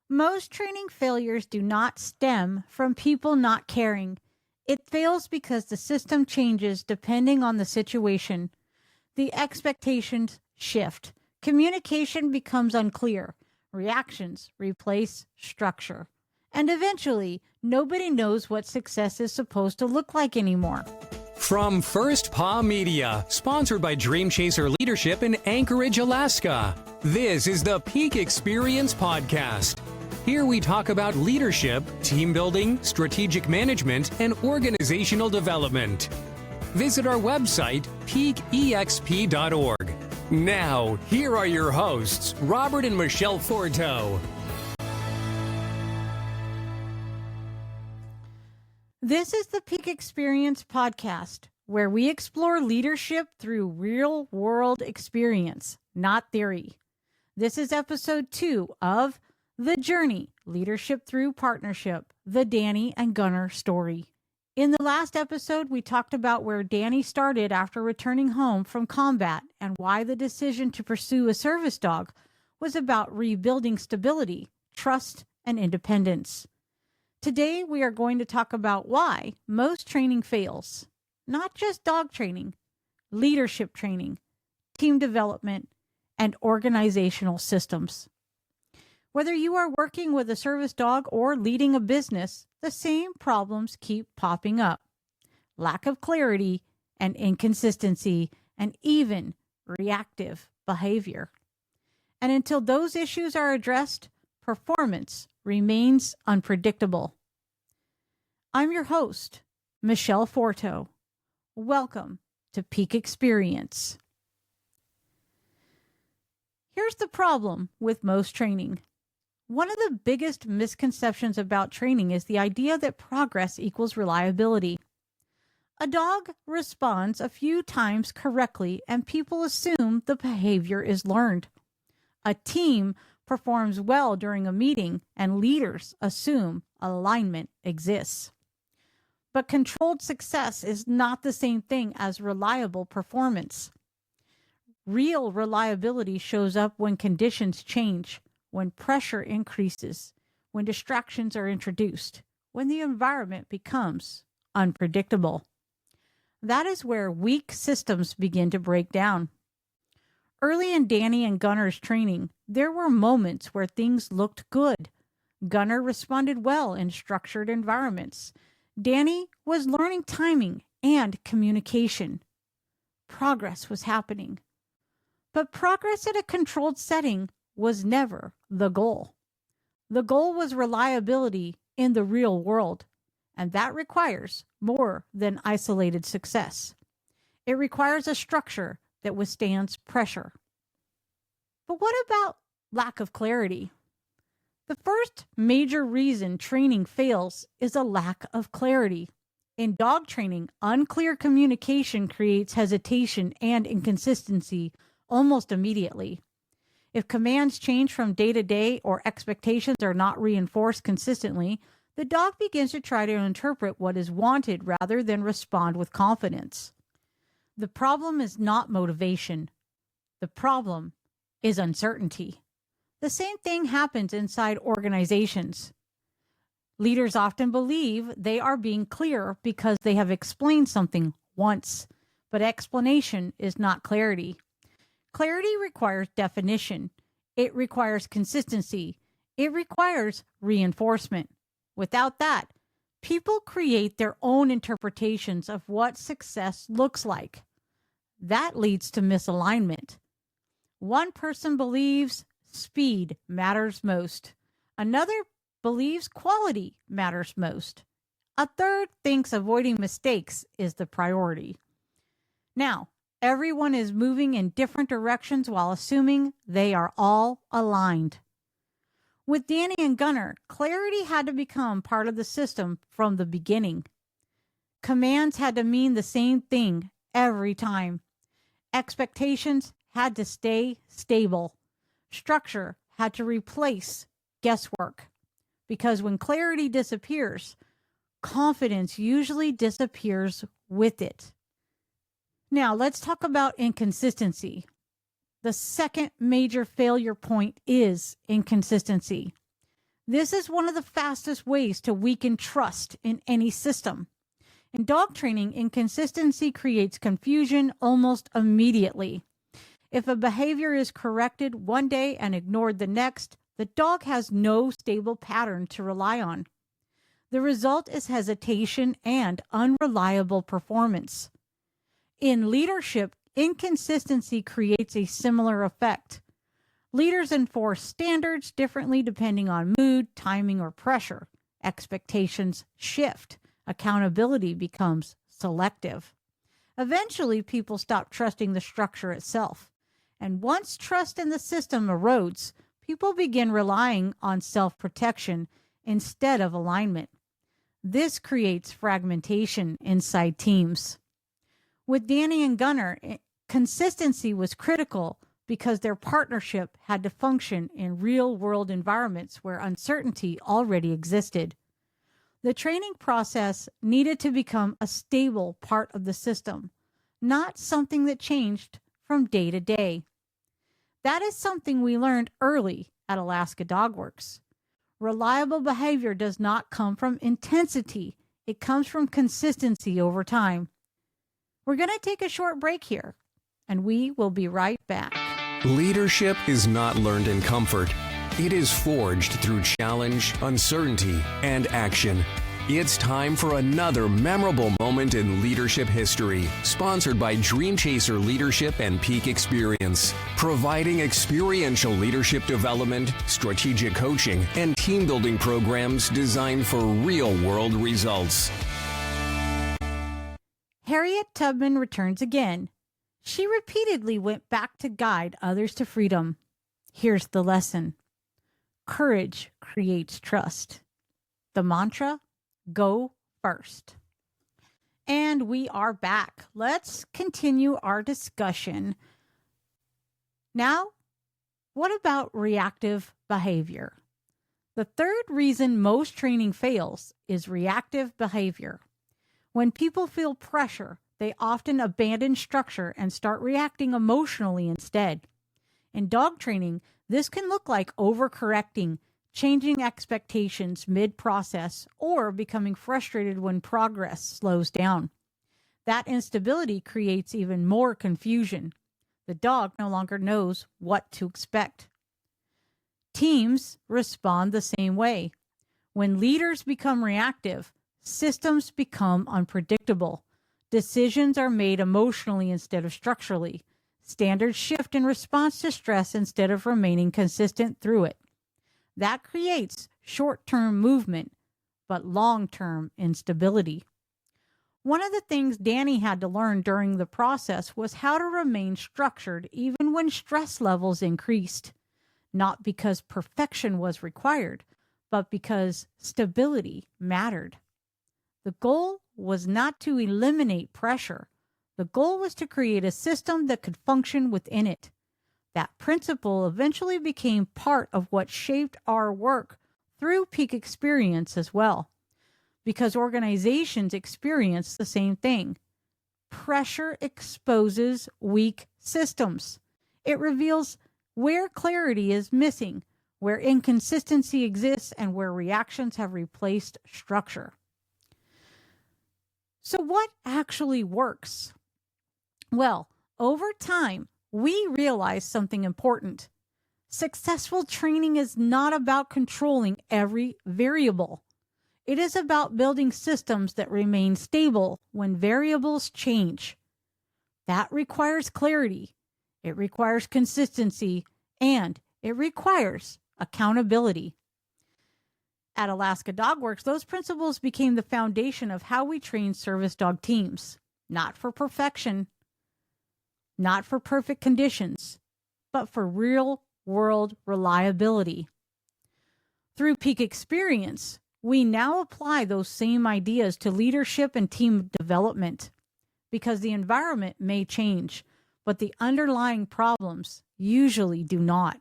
Most training failures do not stem from people not caring. It fails because the system changes depending on the situation. The expectations shift. Communication becomes unclear. Reactions replace structure. And eventually, nobody knows what success is supposed to look like anymore. From First Paw Media, sponsored by Dream Chaser Leadership in Anchorage, Alaska. This is the Peak Experience Podcast. Here we talk about leadership, team building, strategic management, and organizational development. Visit our website, peakexp.org. Now, here are your hosts, Robert and Michelle Forto. This is the Peak Experience Podcast, where we explore leadership through real-world experience, not theory. This is episode 2 of The Journey, Leadership Through Partnership, the Danny and Gunnar story. In the last episode, we talked about where Danny started after returning home from combat and why the decision to pursue a service dog was about rebuilding stability, trust, and independence. Today, we are going to talk about why most training fails. Not just dog training, leadership training, team development, and organizational systems. Whether you are working with a service dog or leading a business, the same problems keep popping up. Lack of clarity and inconsistency and even reactive behavior. And until those issues are addressed, performance remains unpredictable. I'm your host, Michelle Forto. Welcome to Peak Experience. Here's the problem with most training. One of the biggest misconceptions about training is the idea that progress equals reliability. A dog responds a few times correctly and people assume the behavior is learned. A team performs well during a meeting and leaders assume alignment exists. But controlled success is not the same thing as reliable performance. Real reliability shows up when conditions change, when pressure increases, when distractions are introduced, when the environment becomes unpredictable. That is where weak systems begin to break down. Early in Danny and Gunnar's training, there were moments where things looked good. Gunnar responded well in structured environments. Danny was learning timing and communication. Progress was happening. But progress in a controlled setting was never the goal. The goal was reliability in the real world, and that requires more than isolated success. It requires a structure that withstands pressure. But what about lack of clarity? The first major reason training fails is a lack of clarity. In dog training, unclear communication creates hesitation and inconsistency almost immediately. If commands change from day to day or expectations are not reinforced consistently, the dog begins to try to interpret what is wanted rather than respond with confidence. The problem is not motivation. The problem is uncertainty. The same thing happens inside organizations. Leaders often believe they are being clear because they have explained something once, but explanation is not clarity. Clarity requires definition. It requires consistency. It requires reinforcement. Without that, people create their own interpretations of what success looks like. That leads to misalignment. One person believes speed matters most. Another believes quality matters most. A third thinks avoiding mistakes is the priority. Now, everyone is moving in different directions while assuming they are all aligned. With Danny and Gunnar, clarity had to become part of the system from the beginning. Commands had to mean the same thing every time. Expectations had to stay stable. Structure had to replace guesswork. Because when clarity disappears, confidence usually disappears with it. Now, let's talk about inconsistency. The second major failure point is inconsistency. This is one of the fastest ways to weaken trust in any system. In dog training, inconsistency creates confusion almost immediately. If a behavior is corrected one day and ignored the next, the dog has no stable pattern to rely on. The result is hesitation and unreliable performance. In leadership, inconsistency creates a similar effect. Leaders enforce standards differently depending on mood, timing, or pressure. Expectations shift. Accountability becomes selective. Eventually, people stop trusting the structure itself. And once trust in the system erodes, people begin relying on self-protection instead of alignment. This creates fragmentation inside teams. With Danny and Gunnar, consistency was critical because their partnership had to function in real-world environments where uncertainty already existed. The training process needed to become a stable part of the system, not something that changed from day to day. That is something we learned early at Alaska Dog Works. Reliable behavior does not come from intensity. It comes from consistency over time. We're going to take a short break here, and we will be right back. Leadership is not learned in comfort. It is forged through challenge, uncertainty, and action. It's time for another memorable moment in leadership history, sponsored by Dream Chaser Leadership and Peak Experience, providing experiential leadership development, strategic coaching, and team building programs designed for real-world results. Harriet Tubman returns again. She repeatedly went back to guide others to freedom. Here's the lesson. Courage creates trust. The mantra, go first. And we are back. Let's continue our discussion. Now, what about reactive behavior? The third reason most training fails is reactive behavior. When people feel pressure, they often abandon structure and start reacting emotionally instead. In dog training, this can look like overcorrecting, changing expectations mid-process, or becoming frustrated when progress slows down. That instability creates even more confusion. The dog no longer knows what to expect. Teams respond the same way. When leaders become reactive, systems become unpredictable. Decisions are made emotionally instead of structurally. Standards shift in response to stress instead of remaining consistent through it. That creates short-term movement, but long-term instability. One of the things Danny had to learn during the process was how to remain structured even when stress levels increased, not because perfection was required, but because stability mattered. The goal was not to eliminate pressure. The goal was to create a system that could function within it. That principle eventually became part of what shaped our work through Peak Experience as well, because organizations experience the same thing. Pressure exposes weak systems. It reveals where clarity is missing, where inconsistency exists, and where reactions have replaced structure. So what actually works? Well, over time, we realized something important. Successful training is not about controlling every variable. It is about building systems that remain stable when variables change. That requires clarity. It requires consistency, and it requires accountability. At Alaska Dog Works, those principles became the foundation of how we train service dog teams, not for perfection, not for perfect conditions, but for real-world reliability. Through Peak Experience, we now apply those same ideas to leadership and team development because the environment may change, but the underlying problems usually do not.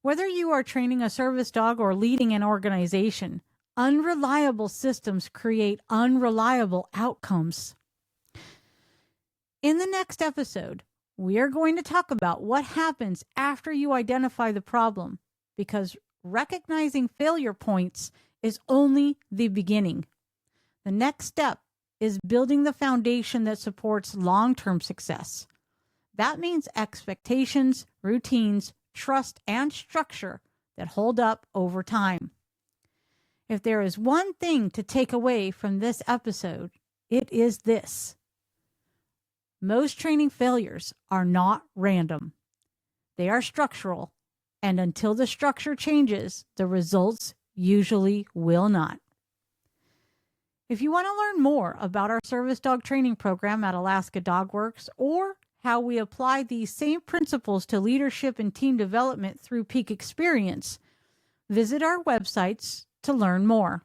Whether you are training a service dog or leading an organization, unreliable systems create unreliable outcomes. In the next episode, we are going to talk about what happens after you identify the problem, because recognizing failure points is only the beginning. The next step is building the foundation that supports long-term success. That means expectations, routines, trust, and structure that hold up over time. If there is one thing to take away from this episode, it is this. Most training failures are not random. They are structural, and until the structure changes, the results usually will not. If you want to learn more about our service dog training program at Alaska Dog Works, or how we apply these same principles to leadership and team development through Peak Experience, visit our websites to learn more.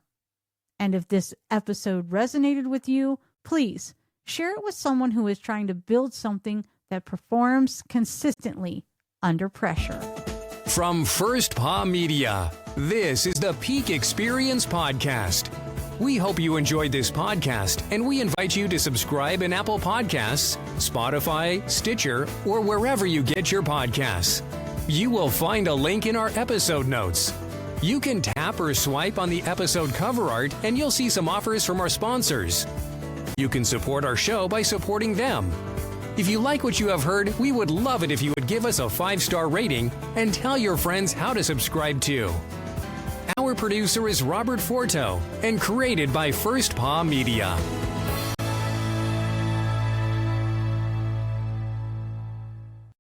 And if this episode resonated with you, please share it with someone who is trying to build something that performs consistently under pressure. From First Paw Media, this is the Peak Experience Podcast. We hope you enjoyed this podcast, and we invite you to subscribe in Apple Podcasts, Spotify, Stitcher, or wherever you get your podcasts. You will find a link in our episode notes. You can tap or swipe on the episode cover art, and you'll see some offers from our sponsors. You can support our show by supporting them. If you like what you have heard, we would love it if you would give us a 5-star rating and tell your friends how to subscribe too. Our producer is Robert Forto and created by First Paw Media.